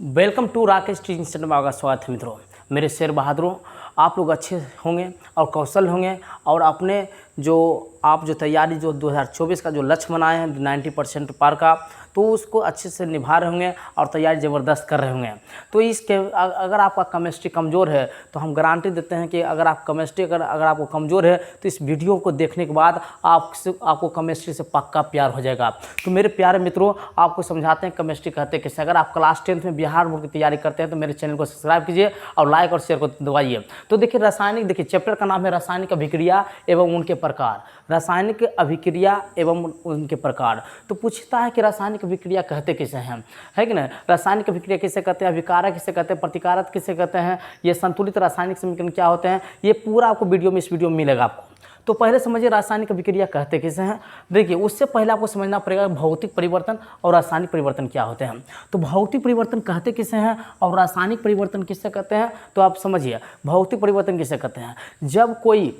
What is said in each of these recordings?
Welcome to Rakesh teaching centre में आपका स्वागत है मित्रों। मेरे शेर बहादुरों, आप लोग अच्छे होंगे और कौशल होंगे और अपने जो तैयारी जो 2024 का जो लक्ष्य बनाए हैं 90% पार का, तो उसको अच्छे से निभा रहे होंगे और तैयारी ज़बरदस्त कर रहे होंगे। तो इसके अगर आपका केमिस्ट्री कमज़ोर है तो हम गारंटी देते हैं कि अगर आप केमिस्ट्री अगर आपको कमज़ोर है तो इस वीडियो को देखने के बाद आपको केमिस्ट्री से पक्का प्यार हो जाएगा। तो मेरे प्यारे मित्रों, आपको समझाते हैं केमिस्ट्री कहते कैसे। अगर आप क्लास 10th में बिहार बोर्ड की तैयारी करते हैं तो मेरे चैनल को सब्सक्राइब कीजिए और लाइक और शेयर को दबाइए। तो देखिए रासायनिक, देखिए चैप्टर का नाम है रासायनिक अभिक्रिया एवं उनके प्रकार। रासायनिक अभिक्रिया एवं उनके प्रकार। तो पूछता है कि रासायनिक अभिक्रिया कहते किसे हैं, है कि नहीं। रासायनिक अभिक्रिया किसे कहते हैं, अभिकारक किसे कहते हैं, प्रतिकारक किसे कहते हैं, ये संतुलित रासायनिक समीकरण क्या होते हैं, ये पूरा आपको वीडियो में इस वीडियो में मिलेगा आपको। तो पहले समझिए रासायनिक अभिक्रिया कहते किसे हैं। देखिए उससे पहले आपको समझना पड़ेगा भौतिक परिवर्तन और रासायनिक परिवर्तन क्या होते हैं। तो भौतिक परिवर्तन कहते किसे हैं और रासायनिक परिवर्तन किसे कहते हैं। तो आप समझिए भौतिक परिवर्तन किसे कहते हैं, जब कोई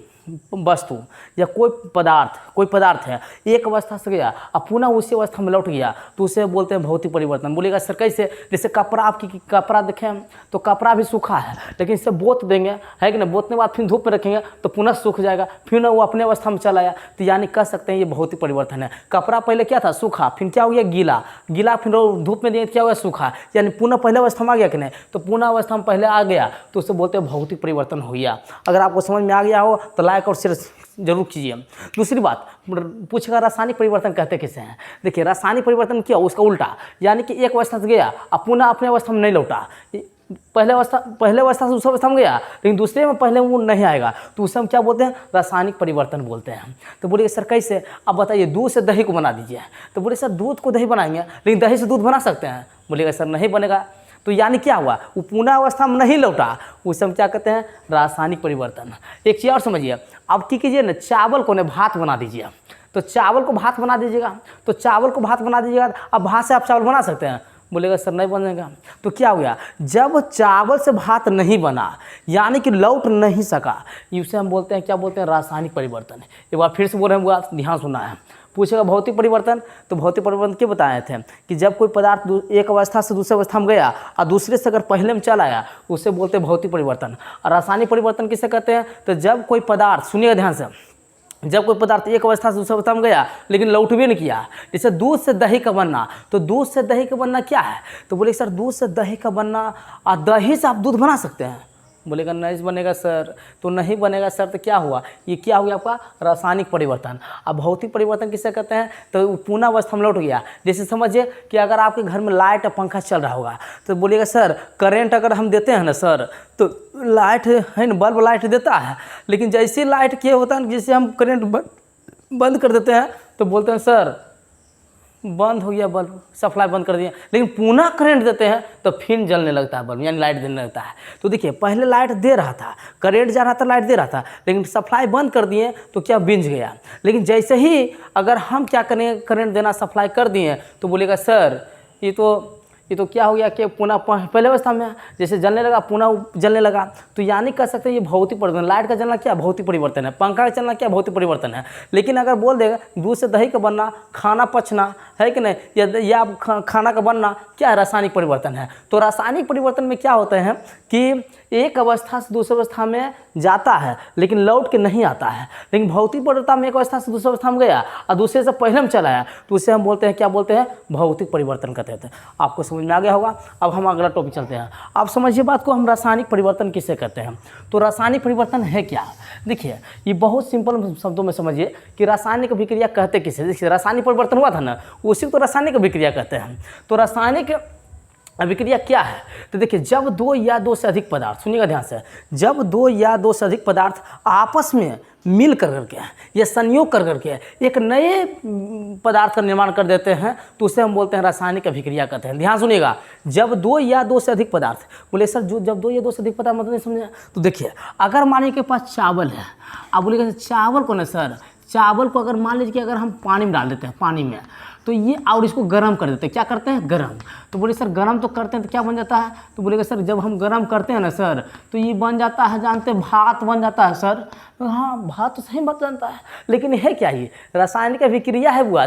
वस्तु या कोई पदार्थ है एक अवस्था से गया और पुनः उसी अवस्था में लौट गया तो उसे बोलते हैं भौतिक परिवर्तन। बोलेगा सर कैसे, जैसे कपड़ा, आपकी कपड़ा देखें तो कपड़ा भी सूखा है लेकिन इसे बोत देंगे, है कि ना, बोतने के बाद फिर धूप में रखेंगे तो पुनः सूख जाएगा, फिर वो अपने अवस्था में चला आया। तो यानी कह सकते हैं ये भौतिक परिवर्तन है। कपड़ा पहले क्या था, सूखा, फिर क्या हो गया गीला, फिर धूप में दिए क्या हो गया सूखा, यानी पुनः पहले अवस्था में आ गया कि नहीं। तो पुनः अवस्था में पहले आ गया तो उसे बोलते हैं भौतिक परिवर्तन हो गया। अगर आपको समझ में आ गया हो तो लाइक और शेयर जरूर कीजिए। दूसरी बात पूछेगा रासायनिक परिवर्तन कहते किसे हैं। देखिए रासायनिक परिवर्तन क्या, उसका उल्टा, यानी कि एक अवस्था से गया और पुनः अपने अवस्था में नहीं लौटा। पहले अवस्था से दूसरी अवस्था में गया लेकिन दूसरे में पहले वो नहीं आएगा तो उसे हम क्या बोलते हैं, रासायनिक परिवर्तन बोलते हैं। तो बोलिए सर कैसे, अब बताइए दूध से दही को बना दीजिए। तो बोले सर दूध को दही बनाएंगे लेकिन दही से दूध बना सकते हैं। बोलिएगा सर नहीं बनेगा। तो यानी क्या हुआ, वो पुनः अवस्था में नहीं लौटा, उसे हम क्या कहते हैं, रासायनिक परिवर्तन। एक चीज़ और समझिए, अब क्या कीजिए ना, चावल को ना भात बना दीजिए। तो चावल को भात बना दीजिएगा, तो चावल को भात बना दीजिएगा, अब भात से आप चावल बना सकते हैं। बोलेगा सर नहीं बनेगा। तो क्या हुआ, जब चावल से भात नहीं बना यानी कि लौट नहीं सका, इसे हम बोलते हैं, क्या बोलते हैं, रासायनिक परिवर्तन। एक बार फिर से बोल रहे हैं, वो ध्यान सुनना है। पूछेगा भौतिक परिवर्तन, तो भौतिक परिवर्तन क्या बताए थे कि जब कोई पदार्थ एक अवस्था से दूसरी अवस्था में गया और दूसरे से अगर पहले में चला आया उसे बोलते हैं भौतिक परिवर्तन। और रासायनिक परिवर्तन किसे कहते हैं, तो जब कोई पदार्थ, सुनिएगा ध्यान से, जब कोई पदार्थ एक अवस्था से दूसरी अवस्था में गया लेकिन लौट भी नहीं किया, जैसे दूध से दही का बनना। तो दूध से दही का बनना क्या है, तो बोले सर दूध से दही का बनना, और दही से आप दूध बना सकते हैं। बोलेगा नहीं बनेगा सर। तो नहीं बनेगा सर, तो क्या हुआ, ये क्या हुआ आपका, रासायनिक परिवर्तन। अब भौतिक परिवर्तन किसे कहते हैं, तो पुनः अवस्था में लौट गया। जैसे समझिए कि अगर आपके घर में लाइट और पंखा चल रहा होगा तो बोलिएगा सर करंट अगर हम देते हैं ना सर, तो लाइट है ना, बल्ब लाइट देता है, लेकिन जैसे लाइट क्या होता है, जैसे हम करंट बंद कर देते हैं तो बोलते हैं सर बंद हो गया बल्ब, सप्लाई बंद कर दिया, लेकिन पुनः करंट देते हैं तो फिर जलने लगता है बल्ब, यानी लाइट देने लगता है। तो देखिए पहले लाइट दे रहा था, करंट जा रहा था, लाइट दे रहा था, लेकिन सप्लाई बंद कर दिए तो क्या बिंज गया। लेकिन जैसे ही अगर हम क्या करें, करंट देना सप्लाई कर दिए तो बोलेगा सर ये तो क्या हो गया कि पुनः पहले अवस्था में जैसे जलने लगा पुनः जलने लगा। तो यानी कह सकते हैं ये भौतिक परिवर्तन। लाइट का जलना क्या भौतिक परिवर्तन है, पंखा का चलना क्या भौतिक परिवर्तन है। लेकिन अगर बोल देगा दूध से दही का बनना, खाना पचना, है कि नहीं, या खाना का बनना क्या रासायनिक परिवर्तन है। तो रासायनिक परिवर्तन में क्या होते हैं कि एक अवस्था से दूसरी अवस्था में जाता है लेकिन लौट के नहीं आता है। लेकिन भौतिक परिवर्तन में एक अवस्था से दूसरी अवस्था में गया और दूसरे से पहले में चला आया तो उसे हम बोलते हैं, क्या बोलते हैं, भौतिक परिवर्तन कहते हैं। आपको समझ में आ गया होगा। अब हम अगला टॉपिक चलते हैं। आप समझिए बात को, हम रासायनिक परिवर्तन किसे कहते हैं। तो रासायनिक परिवर्तन है क्या, देखिए ये बहुत सिंपल शब्दों में समझिए कि रासायनिक अभिक्रिया कहते किसे। देखिए रासायनिक परिवर्तन हुआ था ना, उसी को रासायनिक अभिक्रिया कहते हैं। तो रासायनिक अभिक्रिया क्या है, तो देखिए जब दो या दो से अधिक पदार्थ, सुनिएगा ध्यान से, जब दो या दो से अधिक पदार्थ आपस में मिल करके या संयोग करके एक नए पदार्थ का निर्माण कर देते हैं तो उसे हम बोलते हैं रासायनिक अभिक्रिया कहते हैं। ध्यान सुनिएगा, जब दो या दो से अधिक पदार्थ, बोले सर जब दो या दो से अधिक पदार्थ मतलब नहीं समझे। तो देखिए अगर मान लीजिए के पास चावल है, अब बोलिएगा चावल को ना सर, चावल को अगर मान लीजिए कि अगर हम पानी में डाल देते हैं, पानी में, तो ये और इसको गर्म कर देते हैं, क्या करते हैं, गर्म। तो बोले सर गर्म तो करते हैं तो क्या बन जाता है? तो बोलेगा सर जब हम गर्म करते हैं ना सर तो ये बन जाता है, जानते हैं, भात बन जाता है सर। तो हाँ भात तो सही बात जानता है, लेकिन है क्या ये रासायनिक अभिक्रिया है बुआ।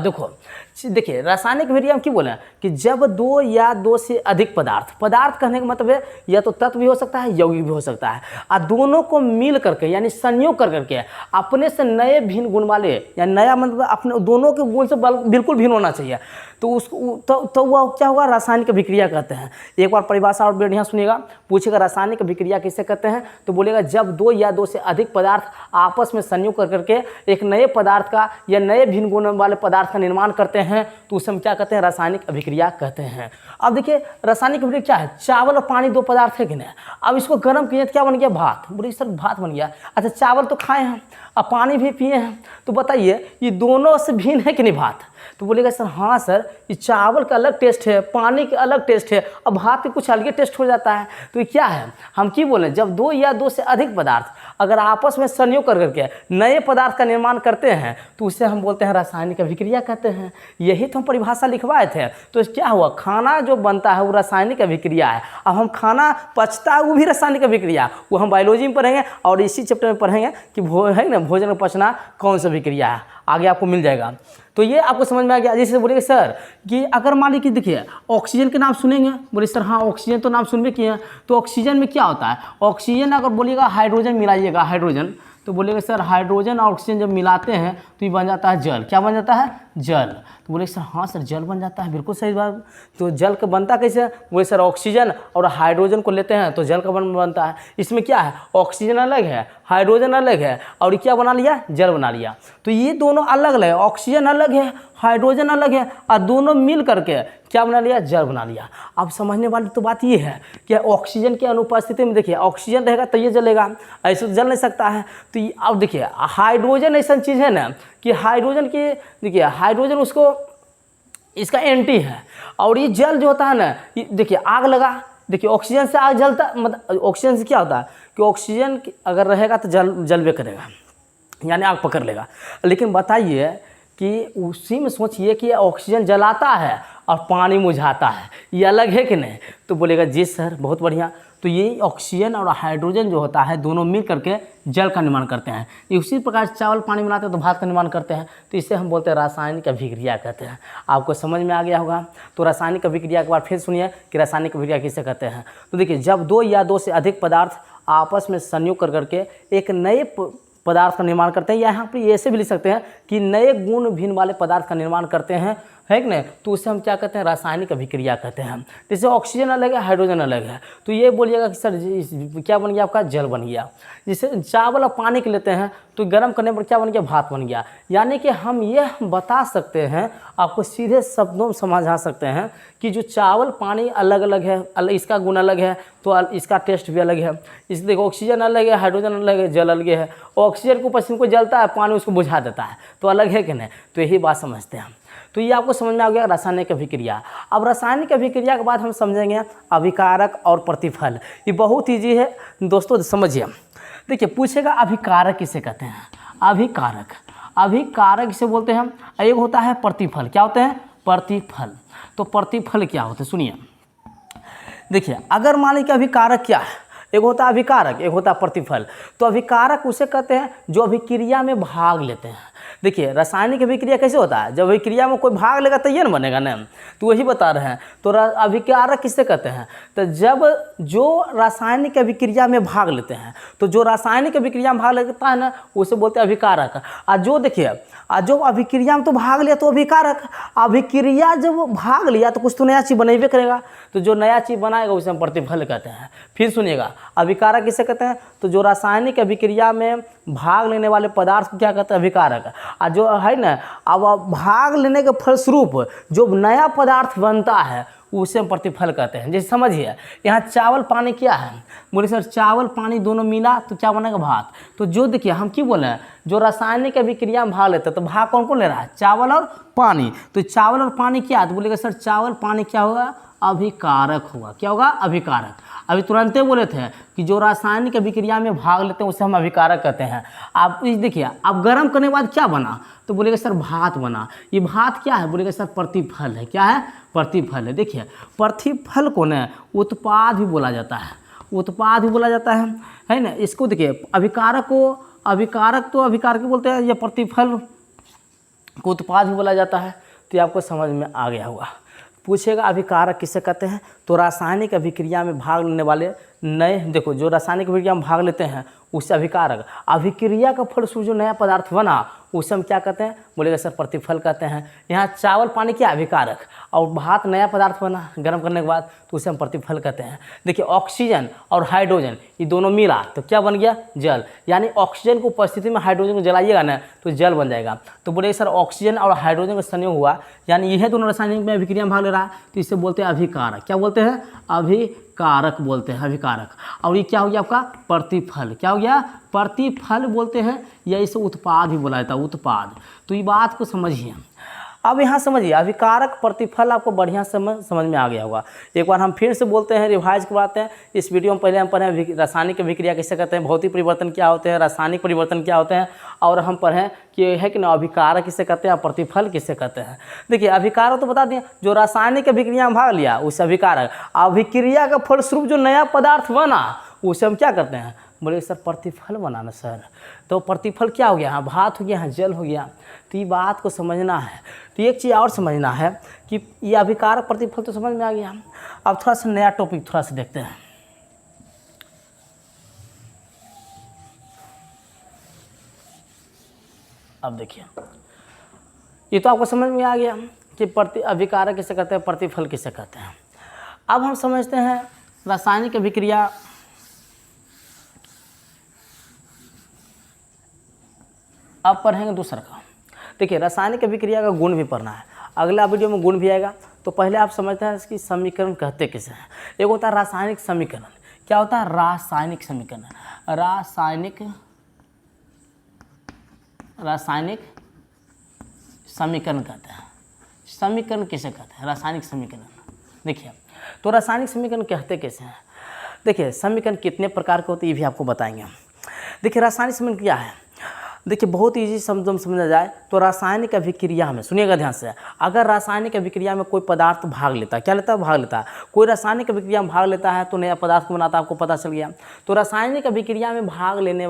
देखिए रासायनिक अभिक्रिया में क्यों बोले कि जब दो या दो से अधिक पदार्थ कहने का मतलब है या तो तत्व भी हो सकता है, यौगिक भी हो सकता है, और दोनों को मिल करके यानी संयोग कर करके अपने से नए भिन्न गुण वाले, या नया मतलब अपने दोनों के गुण से बिल्कुल भिन्न होना चाहिए, तो उसको तो वह क्या होगा? रासायनिक अभिक्रिया कहते हैं। एक बार परिभाषा और बढ़िया सुनिएगा, पूछेगा रासायनिक अभिक्रिया किसे कहते हैं? तो बोलेगा जब दो या दो से अधिक पदार्थ आपस में संयोग कर करके एक नए पदार्थ का या नए भिन्न गुण वाले पदार्थ का निर्माण करते हैं, तो उसे हम क्या कहते हैं? रासायनिक अभिक्रिया कहते हैं। अब देखिए रासायनिक अभिक्रिया क्या है? चावल और पानी दो पदार्थ है कि नहीं, अब इसको गर्म किए तो क्या बन गया? भात। बोले सर भात बन गया, अच्छा चावल तो खाए हैं और पानी भी पिए हैं, तो बताइए ये दोनों से भिन्न है कि नहीं भात? तो बोलेगा सर हाँ सर ये चावल का अलग टेस्ट है, पानी का अलग टेस्ट है, अब भात के कुछ अलग टेस्ट हो जाता है। तो ये क्या है? हम क्यों बोले जब दो या दो से अधिक पदार्थ अगर आपस में संयोग कर करके नए पदार्थ का निर्माण करते हैं तो उसे हम बोलते हैं रासायनिक अभिक्रिया कहते हैं। यही तो हम परिभाषा लिखवाए थे। तो क्या हुआ? खाना जो बनता है वो रासायनिक अभिक्रिया है। अब हम खाना पचता है वो भी रासायनिक अभिक्रिया, वो हम बायोलॉजी में पढ़ेंगे और इसी चैप्टर में पढ़ेंगे कि है ना भोजन में पचना कौन सा अभिक्रिया है, आगे आपको मिल जाएगा। तो ये आपको समझ में आ गया। जैसे बोलिए सर कि अगर मान लीजिए देखिए ऑक्सीजन के नाम सुनेंगे, बोले सर हाँ ऑक्सीजन तो नाम सुनबे किए हैं, तो ऑक्सीजन में क्या होता है? ऑक्सीजन अगर बोलिएगा हाइड्रोजन मिलाइएगा, हाइड्रोजन, तो बोलेगा सर हाइड्रोजन और ऑक्सीजन जब मिलाते हैं तो ये बन जाता है जल। क्या बन जाता है? जल। तो बोले सर हाँ सर जल बन जाता है, बिल्कुल सही बात। तो जल का बनता कैसे? बोले सर ऑक्सीजन और हाइड्रोजन को लेते हैं तो जल का बनता है। इसमें क्या है? ऑक्सीजन अलग है, हाइड्रोजन अलग है, और क्या बना लिया? जल बना लिया। तो ये दोनों अलग अलग है, ऑक्सीजन अलग है, हाइड्रोजन अलग है, और दोनों मिल करके क्या बना लिया? जल बना लिया। अब समझने वाली तो बात ये है कि ऑक्सीजन की अनुपस्थिति में देखिए ऑक्सीजन रहेगा तो ये जलेगा, ऐसे तो जल नहीं सकता है। तो अब देखिए हाइड्रोजन ऐसा चीज़ है ना कि हाइड्रोजन की देखिए हाइड्रोजन उसको इसका एंटी है, और ये जल जो होता है ना, देखिए आग लगा, देखिए ऑक्सीजन से आग जलता, मतलब ऑक्सीजन से क्या होता है कि ऑक्सीजन अगर रहेगा तो जलवे करेगा, यानी आग पकड़ लेगा। लेकिन बताइए कि उसी में सोचिए कि ऑक्सीजन जलाता है और पानी मुझाता है, ये अलग है कि नहीं? तो बोलेगा जी सर बहुत बढ़िया। तो ये ऑक्सीजन और हाइड्रोजन जो होता है दोनों मिल करके जल का निर्माण करते हैं। इसी प्रकार चावल पानी मिलाते हैं तो भात का निर्माण करते हैं। तो इसे हम बोलते हैं रासायनिक अभिक्रिया कहते हैं। आपको समझ में आ गया होगा। तो रासायनिक अभिक्रिया के बाद फिर सुनिए कि रासायनिक अभिक्रिया किसे कहते हैं। तो देखिए जब दो या दो से अधिक पदार्थ आपस में संयोग कर करके एक नए पदार्थ का निर्माण करते हैं, या यहाँ पर ऐसे भी लिख सकते हैं कि नए गुण भिन्न वाले पदार्थ का निर्माण करते हैं, है कि नहीं? तो उसे हम क्या कहते हैं? रासायनिक अभिक्रिया कहते हैं। जैसे ऑक्सीजन अलग है, हाइड्रोजन अलग है, तो ये बोलिएगा कि सर क्या बन गया? आपका जल बन गया। जैसे चावल और पानी के लेते हैं तो गर्म करने पर क्या बन गया? भात बन गया। यानी कि हम ये बता सकते हैं, आपको सीधे शब्दों में समझा सकते हैं कि जो चावल पानी अलग अलग है, इसका गुण अलग है तो इसका टेस्ट भी अलग है। इस देखो ऑक्सीजन अलग है, हाइड्रोजन अलग है, जल अलग है। ऑक्सीजन को पसीने को जलता है, पानी उसको बुझा देता है, तो अलग है कि नहीं? तो यही बात समझते हैं हम। तो ये आपको समझ में आ गया रासायनिक अभिक्रिया। अब रासायनिक अभिक्रिया के बाद हम समझेंगे अभिकारक और प्रतिफल। ये बहुत ईजी है दोस्तों, समझिए। देखिए पूछेगा अभिकारक किसे कहते हैं? अभिकारक इसे बोलते हैं हम। एक होता है प्रतिफल। क्या होते हैं? प्रतिफल। तो प्रतिफल क्या होते हैं सुनिए। देखिए अगर मान लीजिए अभिकारक क्या है, एक होता है अभिकारक, एक होता है प्रतिफल। तो अभिकारक उसे कहते हैं जो अभिक्रिया में भाग लेते हैं। देखिए रासायनिक अभिक्रिया कैसे होता है? जब अभिक्रिया में कोई भाग लेगा तो ये ना बनेगा ना, तो वही बता रहे हैं। तो अभिकारक किससे कहते हैं? तो जब जो रासायनिक अभिक्रिया में भाग लेते हैं, तो जो रासायनिक अभिक्रिया में भाग लेता है ना उसे बोलते हैं अभिकारक। और जो देखिए जो अभिक्रिया में तो भाग लिया तो अभिकारक, अभिक्रिया जब भाग लिया तो कुछ तो नया चीज़ बनेबे करेगा, तो जो नया चीज़ बनाएगा उसे हम प्रतिफल कहते हैं। फिर सुनिएगा अभिकारक किसे कहते हैं? तो जो रासायनिक अभिक्रिया में भाग लेने वाले पदार्थ को क्या कहते हैं? अभिकारक। और जो है ना अब भाग लेने के फलस्वरूप जो नया पदार्थ बनता है उसे हम प्रतिफल कहते हैं। जैसे समझिए यहाँ चावल पानी क्या है? बोले सर चावल पानी दोनों मिला तो क्या बनेगा? भात। तो जो देखिए हम क्यों बोले हैं जो रासायनिक अभिक्रिया में भाग लेते हैं, तो भाग कौन कौन ले रहा है? चावल और पानी। तो चावल और पानी क्या है? तो बोलेगा सर चावल पानी क्या होगा? अभिकारक होगा। क्या होगा? अभिकारक। अभी तुरंत बोले थे कि जो रासायनिक अभिक्रिया में भाग लेते हैं उसे हम अभिकारक कहते हैं। आप इस देखिए, आप गर्म करने के बाद क्या बना, तो बोलेगा सर भात बना। ये भात क्या है, बोलेगा सर प्रतिफल है। क्या है, प्रतिफल है। देखिए प्रतिफल को न उत्पाद भी बोला जाता है, उत्पाद भी बोला जाता है ना। इसको देखिए अभिकारक को, अभिकारक तो अभिकारक बोलते हैं, या प्रतिफल को उत्पाद भी बोला जाता है। तो ये आपको समझ में आ गया होगा। पूछेगा अभिकारक किसे कहते हैं, तो रासायनिक अभिक्रिया में भाग लेने वाले नए, देखो जो रासायनिक अभिक्रिया में भाग लेते हैं उससे अभिकारक, अभिक्रिया का फलस्वरूप जो नया पदार्थ बना उसे हम क्या कहते हैं, बोलेगा सर प्रतिफल कहते हैं। यहाँ चावल पानी क्या अभिकारक, और भात नया पदार्थ बना गर्म करने के बाद तो उसे हम प्रतिफल कहते हैं। देखिए ऑक्सीजन और हाइड्रोजन ये दोनों मिला तो क्या बन गया, जल। यानी ऑक्सीजन को उपस्थिति में हाइड्रोजन को जलाइएगा ना तो जल बन जाएगा। तो बोलेगा सर ऑक्सीजन और हाइड्रोजन का संयोग हुआ, यानी यह दोनों रासायनिक में अभिक्रिया में भाग ले रहा है, तो इसे बोलते हैं अभिकारक। क्या बोलते हैं, अभिकारक बोलते हैं, अभिकारक। और ये क्या हो गया आपका, प्रतिफल। क्या हो गया, प्रतिफल बोलते हैं, या इसे उत्पाद भी बोला जाता है, उत्पाद। तो ये बात को समझिए। अब यहाँ समझिए अभिकारक प्रतिफल आपको बढ़िया समझ में आ गया होगा। एक बार हम फिर से बोलते हैं, रिवाइज करवाते हैं। इस वीडियो में पहले हम पढ़ें रासायनिक अभिक्रिया किसे कहते हैं, भौतिक परिवर्तन क्या होते हैं, रासायनिक परिवर्तन क्या होते हैं, और हम पढ़ें कि है कि ना अभिकारक किसे कहते हैं, प्रतिफल किसे कहते हैं। देखिए अभिकारक तो बता दिए, जो रासायनिक अभिक्रिया में भाग लिया उसे अभिकारक। अभिक्रिया का फलस्वरूप जो नया पदार्थ बना उसे हम क्या करते हैं, बोले सर प्रतिफल बनाना सर। तो प्रतिफल क्या हो गया, हाँ भात हो गया, हाँ जल हो गया। तो ये बात को समझना है। तो एक चीज़ और समझना है कि ये अभिकारक प्रतिफल तो समझ में आ गया। अब थोड़ा सा नया टॉपिक थोड़ा सा देखते हैं। अब देखिए ये तो आपको समझ में आ गया कि अभिकारक किसे कहते हैं, प्रतिफल किसे कहते हैं। अब हम समझते हैं रासायनिक अभिक्रिया। अब पढ़ेंगे दूसरा का। देखिए रासायनिक अभिक्रिया का गुण भी पढ़ना है, अगला वीडियो में गुण भी आएगा। तो पहले आप समझते हैं इसकी समीकरण कहते किसे हैं। एक होता है रासायनिक समीकरण। क्या होता है, रासायनिक समीकरण। रासायनिक समीकरण कहते हैं। समीकरण किसे कहते हैं, रासायनिक समीकरण। देखिए तो रासायनिक समीकरण कहते कैसे हैं। देखिए समीकरण कितने प्रकार के होते हैं ये भी आपको बताएंगे। देखिए रासायनिक समीकरण क्या है, देखिए बहुत ईजी समझा जाए तो रासायनिक अभिक्रिया में, सुनिएगा ध्यान से, अगर रासायनिक अभिक्रिया में कोई पदार्थ भाग लेता है, क्या लेता है, भाग लेता है, कोई रासायनिक अभिक्रिया में भाग लेता है तो नया पदार्थ को बनाता है, आपको पता चल गया। तो रासायनिक अभिक्रिया में भाग लेने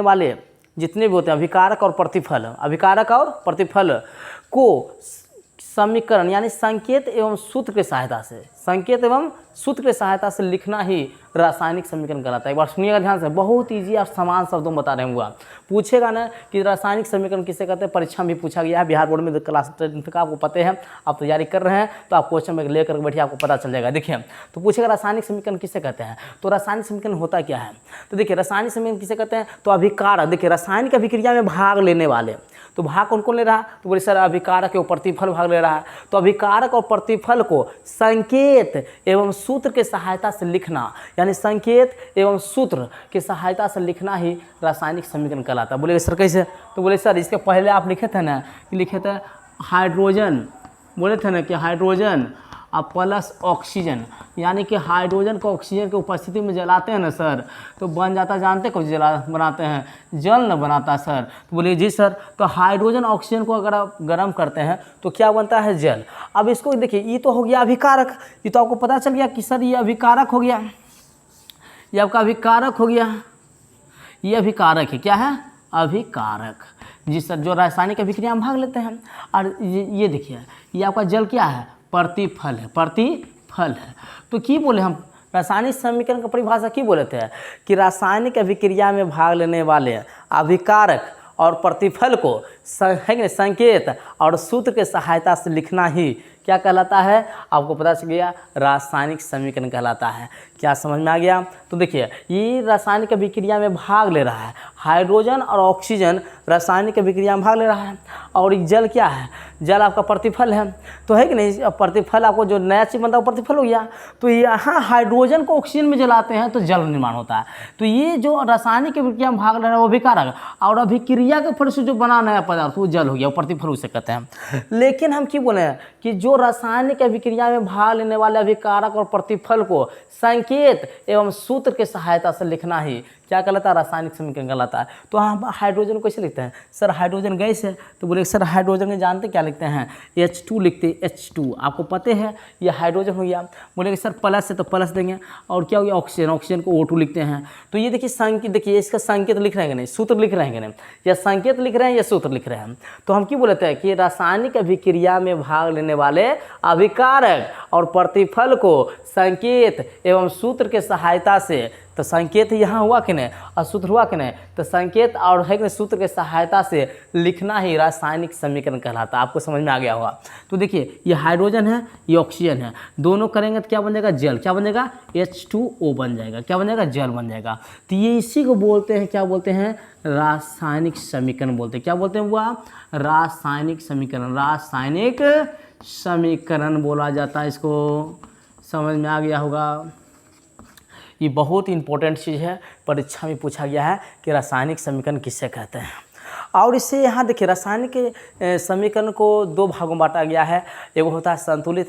वाले जितने भी होते हैं अभिकारक और प्रतिफल, अभिकारक और प्रतिफल को समीकरण यानी संकेत एवं सूत्र की सहायता से, संकेत एवं सूत्र की सहायता से लिखना ही रासायनिक समीकरण कहलाता है। एक बार सुनिएगा ध्यान से, बहुत इजी और समान शब्दों में बता रहे हुआ। पूछेगा ना कि रासायनिक समीकरण किसे कहते हैं, परीक्षा में भी पूछा गया है, बिहार बोर्ड में क्लास 10 का आपको पता है, आप तैयारी कर रहे हैं तो आप क्वेश्चन में लेकर बैठिए, आपको पता चल जाएगा। देखिए तो पूछेगा रासायनिक समीकरण किसे कहते हैं, तो रासायनिक समीकरण होता क्या है। तो देखिए रासायनिक समीकरण किसे कहते हैं, तो अभिकारक। देखिए रासायनिक अभिक्रिया में भाग लेने वाले, तो भाग कौन कौन ले रहा है, तो बोले सर अभिकारक और प्रतिफल भाग ले रहा है। तो अभिकारक और प्रतिफल को संकेत एवं सूत्र की सहायता से लिखना, यानी संकेत एवं सूत्र की सहायता से लिखना ही रासायनिक समीकरण कहलाता है। बोले सर कैसे, तो बोले सर इसके पहले आप लिखे थे ना कि लिखे थे हाइड्रोजन, बोले थे ना कि हाइड्रोजन और प्लस ऑक्सीजन, यानी कि हाइड्रोजन को ऑक्सीजन की उपस्थिति में जलाते हैं ना सर तो बन जाता, जानते कुछ बनाते हैं, जल न बनाता सर। तो बोलिए जी सर, तो हाइड्रोजन ऑक्सीजन को अगर आप गर्म करते हैं तो क्या बनता है, जल। अब इसको देखिए ये तो हो गया अभिकारक, ये तो आपको पता चल गया कि सर ये अभिकारक हो गया, ये आपका अभिकारक हो गया, ये अभिकारक है। क्या है, अभिकारक। जी सर जो रासायनिक अभिक्रिया में भाग लेते हैं। और ये देखिए ये आपका जल क्या है, प्रतिफल है, प्रतिफल है। तो की बोले हम रासायनिक समीकरण का परिभाषा की बोले थे कि रासायनिक अभिक्रिया में भाग लेने वाले अभिकारक और प्रतिफल को संकेत और सूत्र के सहायता से लिखना ही क्या कहलाता है, आपको पता चल गया, रासायनिक समीकरण कहलाता है। क्या समझ में आ गया। तो देखिए ये रासायनिक अभिक्रिया में भाग ले रहा है, हाइड्रोजन और ऑक्सीजन रासायनिक अभिक्रिया में भाग ले रहा है। और जल क्या है, जल आपका प्रतिफल है, तो है कि नहीं, प्रतिफल आपको जो नया चीज़ बनता है वो प्रतिफल हो गया। तो यहाँ हाइड्रोजन को ऑक्सीजन में जलाते हैं तो जल निर्माण होता है। तो ये जो रासायनिक अभिक्रिया में भाग ले रहा है वो अभिकारक, और अभिक्रिया के फल से जो बना नया पदार्थ वो जल हो गया, वो प्रतिफल उसे कहते हैं। लेकिन हम क्यों बोले कि जो जो रासायनिक अभिक्रिया में भाग लेने वाले अभिकारक और प्रतिफल को संकेत एवं सूत्र के सहायता से लिखना ही क्या कहलाता है, रासायनिक समीकरण कहलाता है। तो हम हाइड्रोजन को कैसे लिखते हैं, सर हाइड्रोजन गैस है तो बोले सर हाइड्रोजन के जानते क्या लिखते हैं, H2 लिखते हैं, H2 आपको पता है ये हाइड्रोजन हो गया। बोलेंगे सर प्लस है तो प्लस देंगे, और क्या हो गया ऑक्सीजन, ऑक्सीजन को O2 लिखते हैं। तो ये देखिए संकेत, देखिए इसका संकेत लिख रहे हैं कि नहीं, सूत्र लिख रहे हैं कि नहीं, या संकेत लिख रहे हैं या सूत्र लिख रहे हैं। तो हम क्यों बोलते हैं कि रासायनिक अभिक्रिया में भाग लेने वाले अभिकारक और प्रतिफल को संकेत एवं सूत्र के सहायता से, तो संकेत यहाँ हुआ कि नहीं और सूत्र हुआ कि नहीं, तो संकेत और है कि सूत्र के सहायता से लिखना ही रासायनिक समीकरण कहलाता है। आपको समझ में आ गया होगा। तो देखिए ये हाइड्रोजन है, ये ऑक्सीजन है, दोनों करेंगे तो क्या बन जाएगा, जल। क्या बन जाएगा, H2O बन जाएगा। क्या बन जाएगा, जल बन जाएगा। तो ये इसी को बोलते हैं, क्या बोलते हैं, रासायनिक समीकरण बोलते हैं। क्या बोलते हैं वो, रासायनिक समीकरण। रासायनिक समीकरण बोला जाता है इसको, समझ में आ गया होगा। ये बहुत इंपॉर्टेंट चीज़ है, परीक्षा में पूछा गया है कि रासायनिक समीकरण किससे कहते हैं। और इससे यहाँ देखिए रासायनिक समीकरण को दो भागों में बांटा गया है, एक होता है संतुलित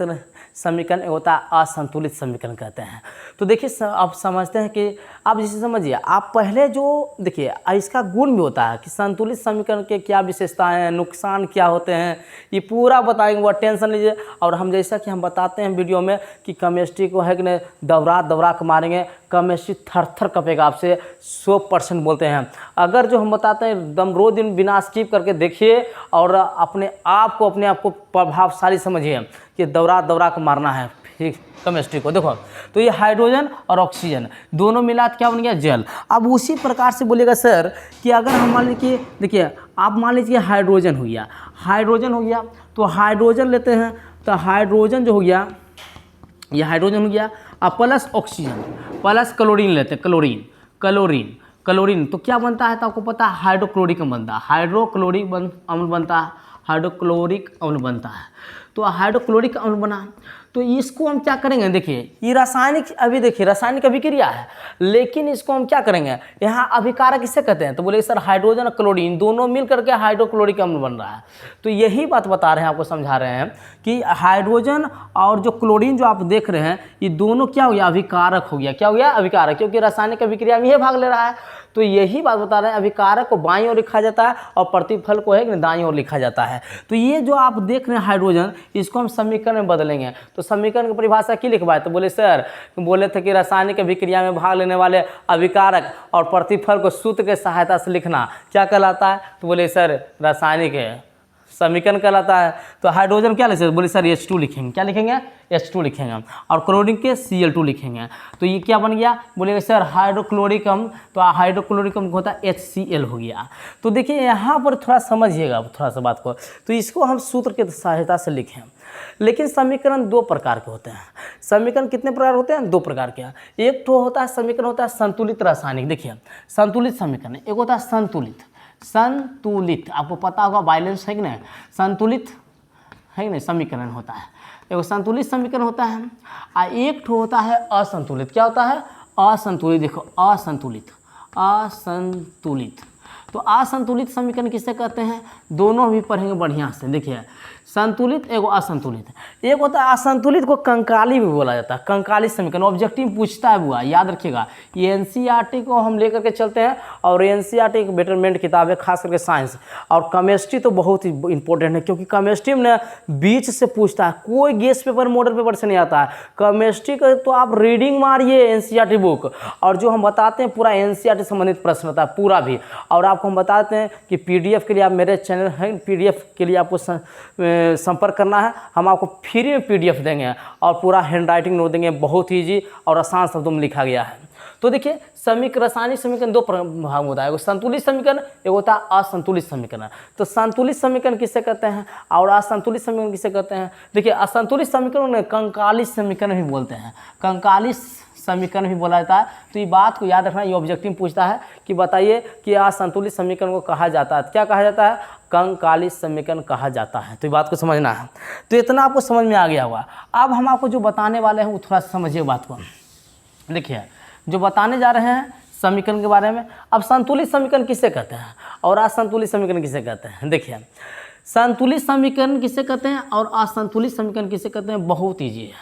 समीकरण, एक होता है असंतुलित समीकरण कहते हैं। तो देखिए आप समझते हैं कि आप जिसे समझिए, आप पहले जो देखिए इसका गुण भी होता है कि संतुलित समीकरण के क्या विशेषताएं हैं, नुकसान क्या होते हैं, ये पूरा बताएंगे, वो टेंशन लीजिए। और हम जैसा कि हम बताते हैं वीडियो में कि केमिस्ट्री को है कि नहीं दौरा के मारेंगे, केमिस्ट्री थर थर कपेगा आपसे 100% बोलते हैं। अगर जो हम बताते हैं एकदम रोज दिन बिना स्किप करके देखिए और अपने आप को प्रभावशाली समझिए कि दौरा के मारना है केमिस्ट्री को। देखो तो ये हाइड्रोजन और ऑक्सीजन दोनों मिला तो क्या बन गया, जल। अब उसी प्रकार से बोलेगा सर कि अगर हम मान लीजिए, देखिए आप मान लीजिए हाइड्रोजन हो गया, तो हाइड्रोजन लेते हैं, तो हाइड्रोजन जो हो गया, ये हाइड्रोजन हो गया, अब प्लस ऑक्सीजन प्लस क्लोरीन लेते हैं, क्लोरीन तो क्या बनता है, तो आपको पता है हाइड्रोक्लोरिक अम्ल बनता है, हाइड्रोक्लोरिक अम्ल बनता है। तो हाइड्रोक्लोरिक अम्ल बना, तो इसको हम क्या करेंगे, देखिए ये रासायनिक, अभी देखिए रासायनिक अभिक्रिया है, लेकिन इसको हम क्या करेंगे, यहाँ अभिकारक किसे कहते हैं, तो बोले सर हाइड्रोजन और क्लोरीन दोनों मिल करके हाइड्रोक्लोरिक अम्ल बन रहा है। तो यही बात बता रहे हैं, आपको समझा रहे हैं कि हाइड्रोजन और जो क्लोरीन जो आप देख रहे हैं, ये दोनों क्या हो गया, अभिकारक हो गया। क्या हो गया, अभिकारक, क्योंकि रासायनिक अभिक्रिया में ये भाग ले रहा है। तो यही बात बता रहे हैं, अभिकारक को बाईं ओर लिखा जाता है और प्रतिफल को है कि दाईं ओर लिखा जाता है। तो ये जो आप देख रहे हैं हाइड्रोजन, इसको हम समीकरण में बदलेंगे। तो समीकरण की परिभाषा की लिखवाए, तो बोले सर बोले थे कि रासायनिक अभिक्रिया में भाग लेने वाले अभिकारक और प्रतिफल को सूत्र के सहायता से लिखना क्या कहलाता है, तो बोले सर रासायनिक समीकरण कहलाता है। तो हाइड्रोजन क्या लिखेंगे, बोले सर H2 लिखेंगे। क्या लिखेंगे, H2 लिखेंगे। और क्लोरीन के Cl2 लिखेंगे। तो ये क्या बन गया, बोलेंगे सर हाइड्रोक्लोरिक अम्ल, तो हाइड्रोक्लोरिक अम्ल होता है HCl हो गया। तो देखिए यहाँ पर थोड़ा समझिएगा थोड़ा सा बात को, तो इसको हम सूत्र की सहायता से लिखें। लेकिन समीकरण दो प्रकार के होते हैं। समीकरण कितने प्रकार होते हैं, दो प्रकार के। एक तो होता है समीकरण होता है संतुलित रासायनिक, देखिए संतुलित समीकरण, एक होता है संतुलित, आपको पता होगा बैलेंस है कि नहीं, संतुलित है कि नहीं समीकरण होता है। एक संतुलित समीकरण होता है और एक तो होता है असंतुलित। क्या होता है, असंतुलित। देखो असंतुलित, तो असंतुलित समीकरण किससे कहते हैं, दोनों भी पढ़ेंगे बढ़िया से। देखिए संतुलित एगो असंतुलित, एक होता है असंतुलित को कंकाली भी बोला जाता है, कंकाली समीकरण। ऑब्जेक्टिव पूछता है बुआ, याद रखिएगा। ये एनसीईआरटी को हम लेकर के चलते हैं और एनसीईआरटी एक बेटरमेंट किताब है, खास करके साइंस और केमिस्ट्री तो बहुत ही इंपॉर्टेंट है, क्योंकि केमिस्ट्री में बीच से पूछता है, कोई गेस्ट पेपर मॉडल पेपर से नहीं आता है। केमिस्ट्री का तो आप रीडिंग मारिए एनसीईआरटी बुक, और जो हम बताते हैं पूरा एनसीईआरटी संबंधित प्रश्न होता है पूरा भी। और आपको हम बताते हैं कि पीडीएफ के लिए आप मेरे चैनल है, पीडीएफ के लिए आपको संपर्क करना है, हम आपको फ्री में पीडीएफ देंगे और पूरा हैंड राइटिंग नोट देंगे, बहुत ईजी और आसान शब्दों में लिखा गया है। तो देखिए रासायनिक समीकरण दो भाग होता है, एक संतुलित समीकरण, एक होता है असंतुलित समीकरण। तो संतुलित समीकरण किसे कहते हैं और असंतुलित समीकरण किसे कहते हैं, देखिए असंतुलित समीकरण कंकाली समीकरण भी बोलते हैं, कंकाली समीकरण भी बोला जाता है। तो ये बात को याद रखना, ये ऑब्जेक्टिव पूछता है कि बताइए कि असंतुलित समीकरण को कहा जाता है, क्या कहा जाता है, कंकाली समीकरण कहा जाता है। तो ये बात को समझना है। तो इतना आपको समझ में आ गया होगा। अब हम आपको जो बताने वाले हैं वो थोड़ा समझिए बात को। देखिए जो बताने जा रहे हैं समीकरण के बारे में, अब संतुलित समीकरण किसे कहते हैं और असंतुलित समीकरण किसे कहते हैं। देखिए संतुलित समीकरण किसे कहते हैं और असंतुलित समीकरण किसे कहते हैं, बहुत ईजी है।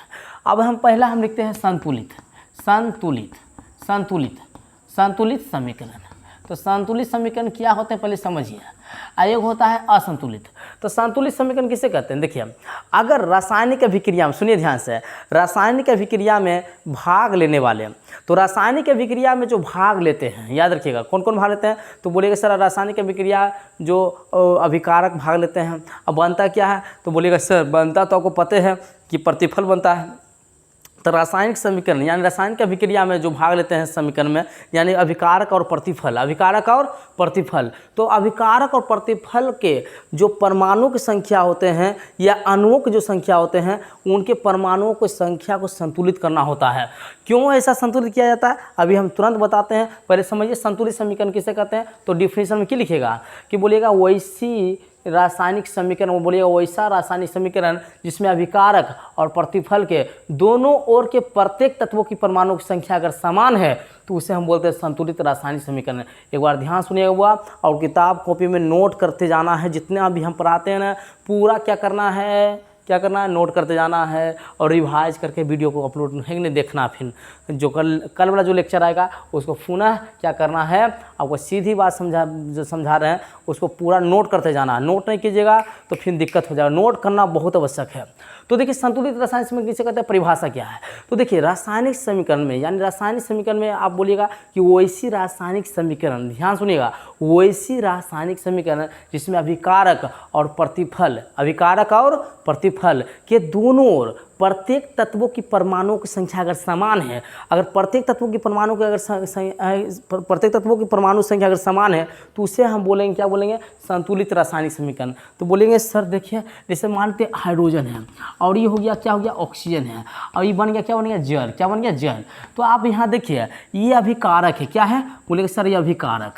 अब हम पहला हम लिखते हैं संतुलित, संतुलित संतुलित संतुलित समीकरण। तो संतुलित समीकरण क्या होते हैं पहले समझिए। एक होता है असंतुलित। तो संतुलित समीकरण किसे कहते हैं, देखिए अगर रासायनिक अभिक्रिया में, सुनिए ध्यान से, रासायनिक अभिक्रिया में भाग लेने वाले, तो रासायनिक अभिक्रिया में जो भाग लेते हैं, याद रखिएगा कौन कौन भाग लेते हैं, तो बोलिएगा सर रासायनिक अभिक्रिया जो अभिकारक भाग लेते हैं। अब बनता क्या है, तो बोलिएगा सर बनता तो आपको पता है कि प्रतिफल बनता है। तो रासायनिक समीकरण यानी रासायनिक अभिक्रिया में जो भाग लेते हैं समीकरण में, यानी अभिकारक और प्रतिफल, अभिकारक और प्रतिफल। तो अभिकारक और प्रतिफल के जो परमाणु की संख्या होते हैं या अणुओं की जो संख्या होते हैं, उनके परमाणुओं की संख्या को संतुलित करना होता है। क्यों ऐसा संतुलित किया जाता है अभी हम तुरंत बताते हैं। पहले समझिए संतुलित समीकरण किसे कहते हैं। तो डिफिनेशन में क्या लिखेगा कि बोलिएगा वैसी रासायनिक समीकरण, वो बोलिएगा वैसा रासायनिक समीकरण जिसमें अभिकारक और प्रतिफल के दोनों ओर के प्रत्येक तत्वों की परमाणु की संख्या अगर समान है तो उसे हम बोलते हैं संतुलित रासायनिक समीकरण। एक बार ध्यान सुनिएगा हुआ, और किताब कॉपी में नोट करते जाना है। जितने भी हम पढ़ाते हैं ना, पूरा क्या करना है, नोट करते जाना है और रिवाइज करके वीडियो को अपलोड है कि नहीं देखना। फिर जो कल वाला जो लेक्चर आएगा उसको पुनः क्या करना है, आपको सीधी बात जो समझा रहे हैं उसको पूरा नोट करते जाना। नोट नहीं कीजिएगा तो फिर दिक्कत हो जाएगा, नोट करना बहुत आवश्यक है। तो देखिए संतुलित रासायनिक समीकरण किसे कहते हैं, परिभाषा क्या है। तो देखिए रासायनिक समीकरण में, यानी रासायनिक समीकरण में आप बोलिएगा कि वैसी रासायनिक समीकरण, ध्यान सुनिएगा, वैसी रासायनिक समीकरण जिसमें अभिकारक और प्रतिफल, अभिकारक और प्रतिफल के दोनों ओर प्रत्येक तत्वों की परमाणुओं की संख्या अगर समान है, अगर प्रत्येक तत्वों की परमाणु की प्रत्येक तत्वों की परमाणु संख्या अगर समान है तो उसे हम बोलेंगे, क्या बोलेंगे, संतुलित रासायनिक समीकरण। तो बोलेंगे सर देखिए जैसे मानते हाइड्रोजन है और ये हो गया, क्या हो गया, ऑक्सीजन है, और ये बन गया, क्या बन गया, जल, क्या बन गया, जल। तो आप यहाँ देखिए ये अभिकारक है, क्या है, बोलेंगे सर ये अभिकारक,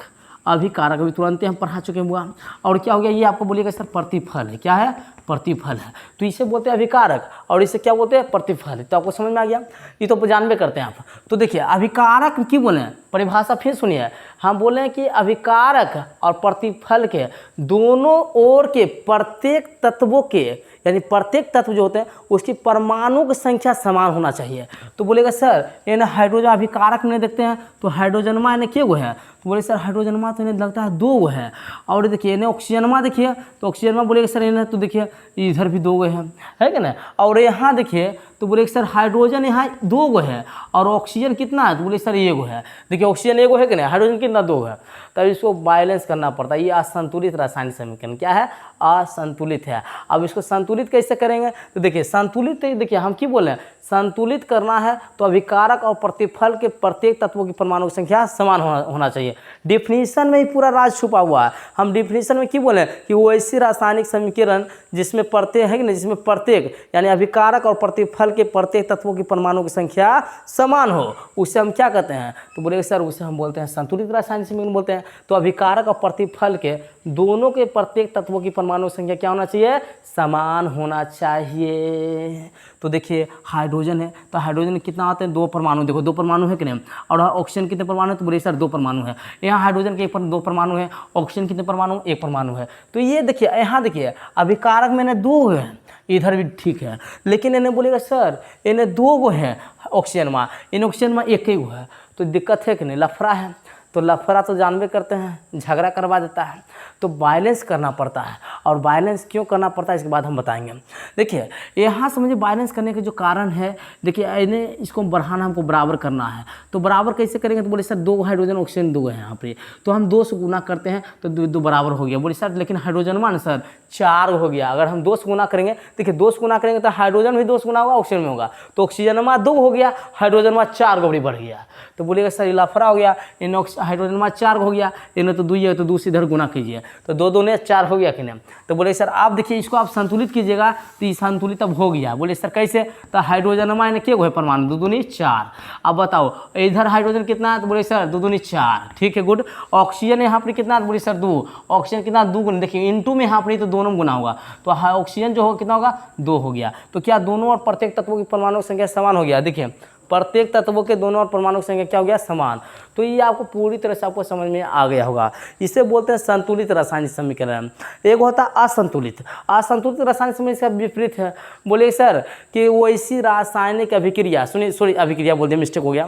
अभिकारक अभी तुरंत हम पढ़ा चुके हुआ। और क्या हो गया, ये आपको बोलिएगा सर प्रतिफल है, क्या है, प्रतिफल है। तो इसे बोलते हैं अभिकारक और इसे क्या बोलते हैं, प्रतिफल। तो आपको समझ में आ गया, ये तो जानबे करते हैं आप। तो देखिए अभिकारक क्यों बोले, परिभाषा फिर सुनिए, हम बोले हैं कि अभिकारक और प्रतिफल के दोनों ओर के प्रत्येक तत्वों के, यानी प्रत्येक तत्व जो होते हैं उसकी परमाणु की संख्या समान होना चाहिए। तो बोलेगा सर ये ना हाइड्रोजन अभिकारक में देखते हैं तो हाइड्रोजनमा यानी क्या गो है, तो बोले सर हाइड्रोजनमा तो इन्हें लगता है 2 गो है। और देखिए इन्हें ऑक्सीजनमा देखिए, तो ऑक्सीजनमा बोलेगा सर इन्हें, तो देखिए इधर भी 2 गो है कि ना। और यहाँ देखिए तो बोले सर हाइड्रोजन यहाँ 2 गो है और ऑक्सीजन कितना है, तो बोले सर 1 गो है। देखिए ऑक्सीजन 1 गो है कि नहीं, हाइड्रोजन कितना 2 है। तब इसको बैलेंस करना पड़ता है। ये असंतुलित रासायनिक समीकरण क्या है, असंतुलित है। अब इसको संतुलित कैसे करेंगे, तो देखिए संतुलित, देखिए हम क्यों बोले संतुलित करना है तो अभिकारक और प्रतिफल के प्रत्येक तत्वों की परमाणु की संख्या समान होना चाहिए। डिफिनीशन में ही पूरा राज छुपा हुआ है। हम डिफिनीशन में क्यों बोले कि वो ऐसी रासायनिक समीकरण जिसमें प्रत्येक है कि नहीं, जिसमें प्रत्येक यानी अभिकारक और प्रतिफल के प्रत्येक तत्वों की परमाणु की संख्या समान हो, उसे हम क्या कहते हैं, तो बोले सर उसे हम बोलते हैं संतुलित रासायनिक समीकरण बोलते हैं। तो अभिकारक और प्रतिफल के दोनों के प्रत्येक तत्वों की परमाणु संख्या क्या होना चाहिए, समान होना चाहिए। तो देखिए हाइड्रोजन है तो हाइड्रोजन कितना आते हैं, 2 परमाणु, देखो 2 परमाणु है कि नहीं। और ऑक्सीजन कितने परमाणु है, तो बोले सर 2 परमाणु है। यहाँ हाइड्रोजन के 2 परमाणु है, ऑक्सीजन कितने परमाणु, 1 परमाणु है। तो ये देखिए यहाँ देखिए अभिकारक में 2 है, इधर भी ठीक है, लेकिन इन्हें बोलेगा सर इन्हें 2 गो है ऑक्सीजन में, इन ऑक्सीजन में 1 ही गो है। तो दिक्कत है कि नहीं, लफड़ा है। तो लफड़ा तो जानबे करते हैं, झगड़ा करवा देता है। तो बैलेंस करना पड़ता है, और बैलेंस क्यों करना पड़ता है इसके बाद हम बताएंगे। देखिए यहाँ समझिए बैलेंस करने के जो कारण है, देखिए इन्हें इसको बढ़ाना, हमको बराबर करना है। तो बराबर कैसे करेंगे, तो बोले सर 2 हाइड्रोजन ऑक्सीजन 2 है यहाँ पे, तो हम 2 से गुना करते हैं तो 2 बराबर हो गया। बोले सर लेकिन हाइड्रोजन मान सर 4 हो गया। अगर हम 2 से गुना करेंगे, देखिए 2 से गुना करेंगे तो हाइड्रोजन भी 2 से गुना होगा, ऑक्सीजन में होगा। तो ऑक्सीजन में 2 हो गया, हाइड्रोजन में 4 गो बढ़ गया। तो बोलेगा सर लफड़ा हो गया, इन हाइड्रोजन में 4 हो गया, इन्हें तो 2 है तो 2 से इधर गुना कीजिए, तो 2 दूने 4 हो गया कि नहीं। तो बोले सर आप देखिए इसको आप संतुलित कीजिएगा तो ये संतुलित अब हो गया। बोले सर कैसे, तो हाइड्रोजन में क्या है परमाणु, 2 दूनी 4। अब बताओ इधर हाइड्रोजन कितना है, तो बोले सर 2 दूनी 4, ठीक है गुड। ऑक्सीजन यहाँ पर कितना है, तो बोले सर 2, ऑक्सीजन कितना 2 गुना, देखिए इनटू में यहाँ पर तो दोनों गुना होगा, तो ऑक्सीजन जो हो कितना होगा 2 हो गया। तो क्या दोनों और प्रत्येक तत्वों की परमाणु संख्या समान हो गया। देखिए प्रत्येक तत्वों के दोनों और परमाणु की संख्या क्या हो गया, समान। तो ये आपको पूरी तरह से आपको समझ में आ गया होगा। इसे बोलते हैं संतुलित रासायनिक समीकरण। एक होता है असंतुलित। असंतुलित रासायनिक समीकरण इसका विपरीत है। बोले सर कि वैसी रासायनिक अभिक्रिया, सुनिए सॉरी अभिक्रिया बोल दिया, मिस्टेक हो गया।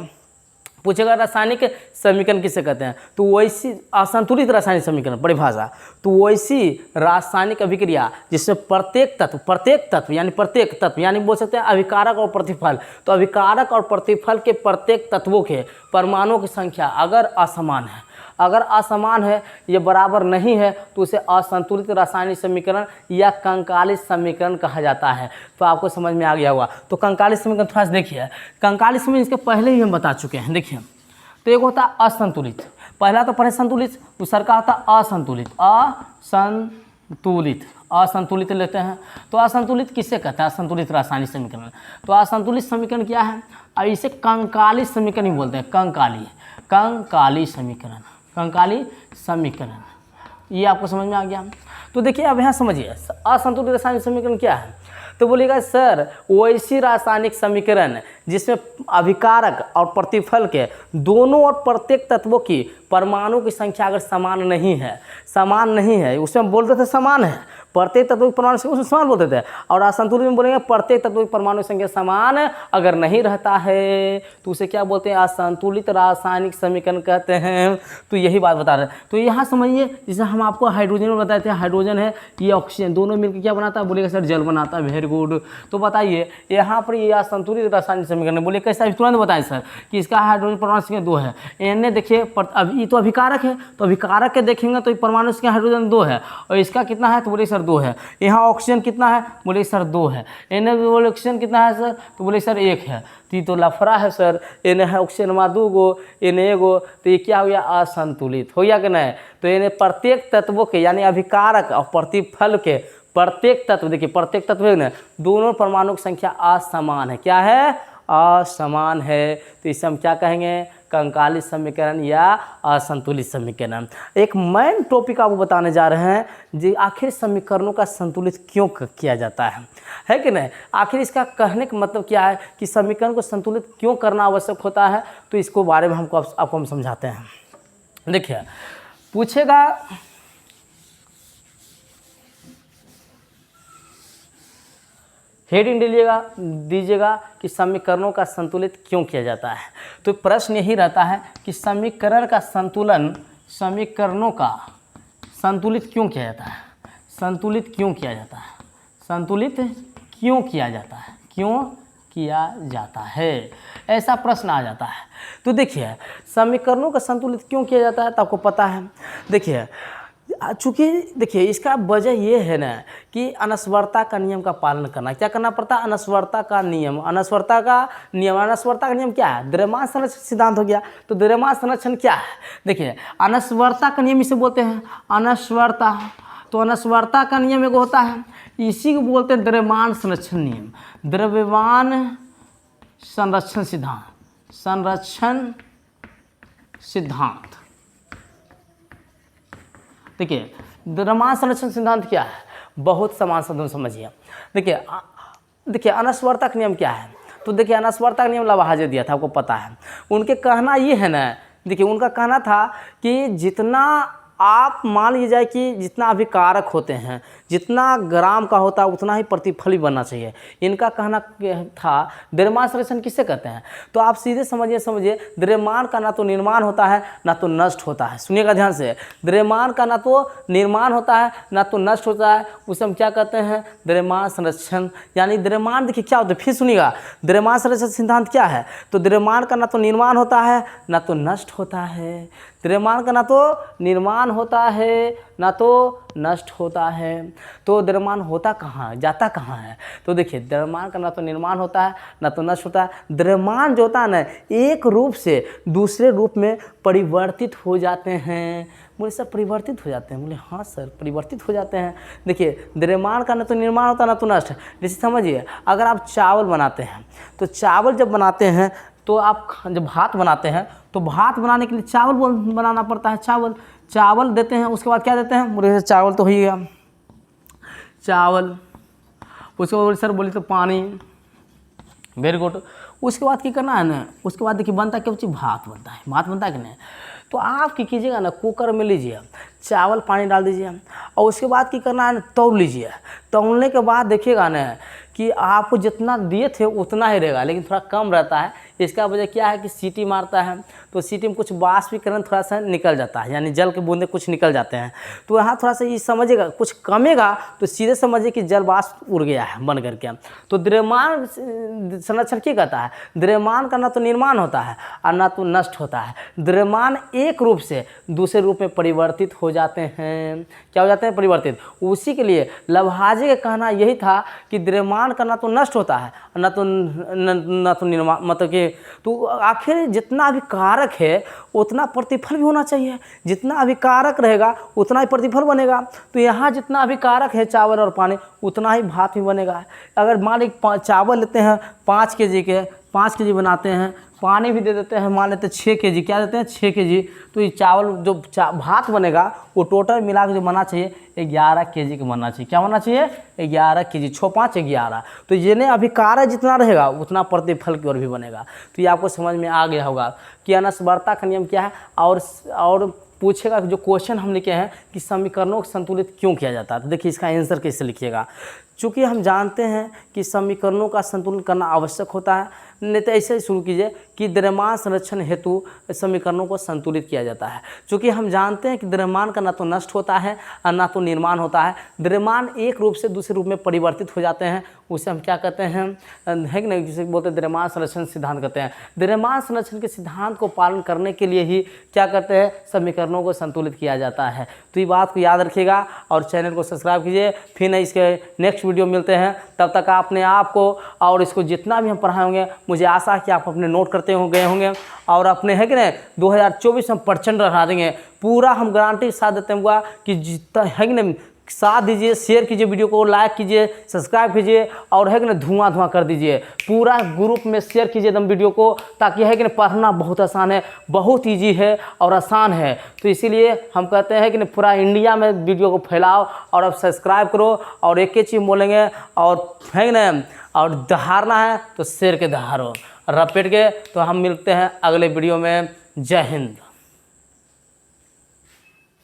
पूछेगा रासायनिक समीकरण किसे कहते हैं, तो वैसी असंतुलित रासायनिक समीकरण परिभाषा, तो वैसी रासायनिक अभिक्रिया जिसमें प्रत्येक तत्व यानी बोल सकते हैं अभिकारक और प्रतिफल। तो अभिकारक और प्रतिफल के प्रत्येक तत्वों के परमाणुओं की संख्या अगर असमान है, ये बराबर नहीं है, तो उसे असंतुलित रासायनिक समीकरण या कंकालित समीकरण कहा जाता है। तो आपको समझ में आ गया होगा। तो कंकालित समीकरण थोड़ा सा देखिए, कंकालित समीकरण इसके पहले ही हम बता चुके हैं। देखिए, तो एक होता है असंतुलित, पहला तो पढ़े संतुलित, दूसरा का होता है असंतुलित लेते हैं। तो असंतुलित किससे कहते हैं, असंतुलित रासायनिक समीकरण। तो असंतुलित समीकरण क्या है, और इसे कंकालित समीकरण ही बोलते हैं, कंकाली समीकरण। ये आपको समझ में आ गया। तो देखिए अब यहाँ समझिए असंतुलित रासायनिक समीकरण क्या है। तो बोलिएगा सर वैसी रासायनिक समीकरण जिसमें अभिकारक और प्रतिफल के दोनों और प्रत्येक तत्वों की परमाणु की संख्या अगर समान नहीं है, उसमें बोलते थे समान है, प्रत्येक तत्व की परमाणु संख्या उसमें समान बोलते थे। और असंतुलित में बोलेंगे प्रत्येक तत्व की परमाणु संख्या समान अगर नहीं रहता है तो उसे क्या बोलते हैं, असंतुलित रासायनिक समीकरण कहते हैं। तो यही बात बता रहे हैं। तो यहाँ समझिए, जैसे हम आपको हाइड्रोजन में बताए थे, हाइड्रोजन है ये ऑक्सीजन, दोनों मिलकर क्या बनाता है, बोलेगा सर जल बनाता है। Very good. तो बताइए यहाँ पर ये असंतुलित रासायनिक समीकरण बोले कैसा, तुरंत बताएं सर कि इसका हाइड्रोजन परमाणु संख्या 2 है। इन्हें देखिए अभी तो अभिकारक है, तो अभिकारक के देखेंगे तो परमाणु संख्या हाइड्रोजन 2 है, और इसका कितना है तो बोले सर 2 है। यहाँ ऑक्सीजन कितना है, बोले सर 2 है। इन्हें बोले ऑक्सीजन कितना है सर, तो बोले सर 1 है। तो लफड़ा है सर, इन्हें है ऑक्सीजन में 2 गो, इन्हें 1 गो, तो ये क्या हो गया, असंतुलित हो गया कि नहीं। तो इन्हें प्रत्येक तत्वों के यानी अभिकारक और प्रतिफल के प्रत्येक तत्व, देखिए प्रत्येक तत्व है, दोनों परमाणु की संख्या असमान है। क्या है, असमान है। तो इसे हम क्या कहेंगे, कंकालित समीकरण या असंतुलित समीकरण। एक मेन टॉपिक आपको बताने जा रहे हैं, जी आखिर समीकरणों का संतुलित क्यों किया जाता है कि नहीं। आखिर इसका कहने का मतलब क्या है कि समीकरण को संतुलित क्यों करना आवश्यक होता है, तो इसको बारे में आपको हम समझाते हैं। देखिए पूछेगा हेडिंग दीजिएगा कि समीकरणों का संतुलित क्यों किया जाता है। तो प्रश्न यही रहता है कि समीकरणों का संतुलित क्यों किया जाता है, संतुलित क्यों किया जाता है, ऐसा प्रश्न आ जाता है। तो देखिए समीकरणों का संतुलित क्यों किया जाता है, तो आपको पता है। देखिए चूँकि देखिए इसका वजह ये है ना कि अनस्वरता का नियम का पालन करना। क्या करना पड़ता है, अनस्वरता का नियम क्या है, द्रव्यमान संरक्षण सिद्धांत हो गया। तो द्रव्यमान संरक्षण क्या है, देखिए अनस्वरता का नियम इसे बोलते हैं अनस्वरता। तो अनस्वरता का नियम एक होता है, इसी को बोलते हैं द्रव्यमान संरक्षण नियम, द्रव्यमान संरक्षण सिद्धांत। देखिए द्रव्यमान संरक्षण सिद्धांत क्या है, बहुत समान शब्दों समझिए। देखिए अनस्वरता का नियम क्या है, तो देखिए अनस्वरता का नियम लवाहजे दिया था, आपको पता है। उनके कहना ये है ना, देखिए उनका कहना था कि जितना आप मान लीजिए जाए कि जितना अभिकारक होते हैं, जितना ग्राम का होता है उतना ही प्रतिफल भी बनना चाहिए। इनका कहना था द्रव्यमान संरक्षण किससे कहते हैं, तो आप सीधे समझिए द्रव्यमान का ना तो निर्माण होता है ना तो नष्ट होता है। सुनिएगा ध्यान से, द्रव्यमान का ना तो निर्माण होता है ना तो नष्ट होता है, उसे हम क्या कहते हैं, द्रव्यमान संरक्षण। यानी द्रव्यमान देखिए क्या होता है, फिर सुनिएगा द्रव्यमान संरक्षण सिद्धांत क्या है, तो द्रव्यमान का ना तो निर्माण होता है ना तो नष्ट होता है, द्रव्यमान का ना तो निर्माण होता है ना तो नष्ट होता है। तो द्रव्यमान होता कहाँ है, जाता कहाँ है, तो देखिए द्रव्यमान का ना तो निर्माण होता है ना तो नष्ट होता है। द्रव्यमान जो होता है ना एक रूप से दूसरे रूप में परिवर्तित हो जाते हैं। बोले सर परिवर्तित हो जाते हैं, बोले हाँ सर परिवर्तित हो जाते हैं। देखिए द्रव्यमान का ना तो निर्माण होता है ना तो नष्ट। जैसे समझिए अगर आप चावल बनाते हैं, तो चावल जब बनाते हैं तो आप जब भात बनाते हैं तो भात बनाने के लिए चावल बनाना पड़ता है। चावल देते हैं, उसके बाद क्या देते हैं, बोले चावल तो हो ही गया चावल, उसके बाद सर बोले तो पानी, वेरी गुड। उसके बाद क्या करना है ना, उसके बाद देखिए बनता है क्या बच्चे, भात बनता है। भात बनता है कि नहीं, तो आप क्या कीजिएगा ना, कुकर में लीजिए, चावल पानी डाल दीजिए और उसके बाद क्या करना है ना, तौल लीजिए। तौलने के बाद देखिएगा ना कि आपको जितना दिए थे उतना ही रहेगा, लेकिन थोड़ा कम रहता है। इसका वजह क्या है कि सीटी मारता है तो सीटी में कुछ वाष्पीकरण थोड़ा सा निकल जाता है, यानी जल के बूंदे कुछ निकल जाते हैं। तो यहाँ थोड़ा सा ये समझिएगा, कुछ कमेगा तो सीधे समझिए कि जल वाष्प उड़ गया है बन करके। तो द्रव्यमान संरक्षण क्या कहता है, द्रव्यमान का ना तो निर्माण होता है और ना तो नष्ट होता है। द्रव्यमान एक रूप से दूसरे रूप में परिवर्तित हो जाते हैं। क्या हो जाते हैं, परिवर्तित। उसी के लिए लभाजे का कहना यही था कि द्रव्यमान का ना तो नष्ट होता है ना तो निर्माण, मतलब कि तो आखिर जितना भी कारक है उतना प्रतिफल भी होना चाहिए। जितना भी कारक रहेगा उतना ही प्रतिफल बनेगा। तो यहाँ जितना भी कारक है चावल और पानी उतना ही भात भी बनेगा। अगर मान लीजिए चावल लेते हैं 5 kg के, 5 kg बनाते हैं, पानी भी दे देते हैं, मान लेते हैं 6 kg, क्या देते हैं 6 kg, तो ये चावल जो भात बनेगा वो टोटल मिला के जो बनना चाहिए 11 kg का बनना चाहिए। क्या बनना चाहिए, 11 kg, 6 5 11। तो ये नहीं, अभी कार्य जितना रहेगा उतना प्रतिफल की ओर भी बनेगा। तो ये आपको समझ में आ गया होगा कि अनस्वरता का नियम क्या है। और पूछेगा जो क्वेश्चन हम लिखे हैं कि समीकरणों को संतुलित क्यों किया जाता है, तो देखिए इसका आंसर कैसे लिखिएगा। चूँकि हम जानते हैं कि समीकरणों का संतुलन करना आवश्यक होता है, नहीं तो ऐसे ही शुरू कीजिए कि द्रव्यमान संरक्षण हेतु समीकरणों को संतुलित किया जाता है। चूँकि हम जानते हैं कि द्रव्यमान का ना तो नष्ट होता है और ना तो निर्माण होता है। द्रव्यमान एक रूप से दूसरे रूप में परिवर्तित हो जाते हैं, उसे हम क्या कहते हैं, है कि नहीं, जिसे बोलते हैं द्रव्यमान संरक्षण सिद्धांत कहते हैं। द्रव्यमान संरक्षण के सिद्धांत को पालन करने के लिए ही क्या करते हैं, समीकरणों को संतुलित किया जाता है। तो ये बात को याद रखिएगा और चैनल को सब्सक्राइब कीजिए। फिर इसके नेक्स्ट वीडियो मिलते हैं, तब तक आपने आपको और इसको जितना भी हम पढ़ाए होंगे, मुझे आशा है कि आप अपने नोट करते गए होंगे और अपने, है कि नहीं, 2024 में प्रचंड रहा देंगे पूरा। हम गारंटी के साथ देते हैं कि जितना, है कि नहीं, साथ दीजिए, शेयर कीजिए वीडियो को, लाइक कीजिए, सब्सक्राइब कीजिए और है कि नहीं धुआं कर दीजिए। पूरा ग्रुप में शेयर कीजिए एकदम वीडियो को, ताकि है कि नहीं पढ़ना बहुत आसान है, बहुत इजी है और आसान है। तो इसीलिए हम कहते हैं कि नहीं पूरा इंडिया में वीडियो को फैलाओ और अब सब्सक्राइब करो। और एक ही चीज़ बोलेंगे, और है कि नहीं, और दहाड़ना है तो शेर के दहाड़ो, रपेट के। तो हम मिलते हैं अगले वीडियो में। जय हिंद।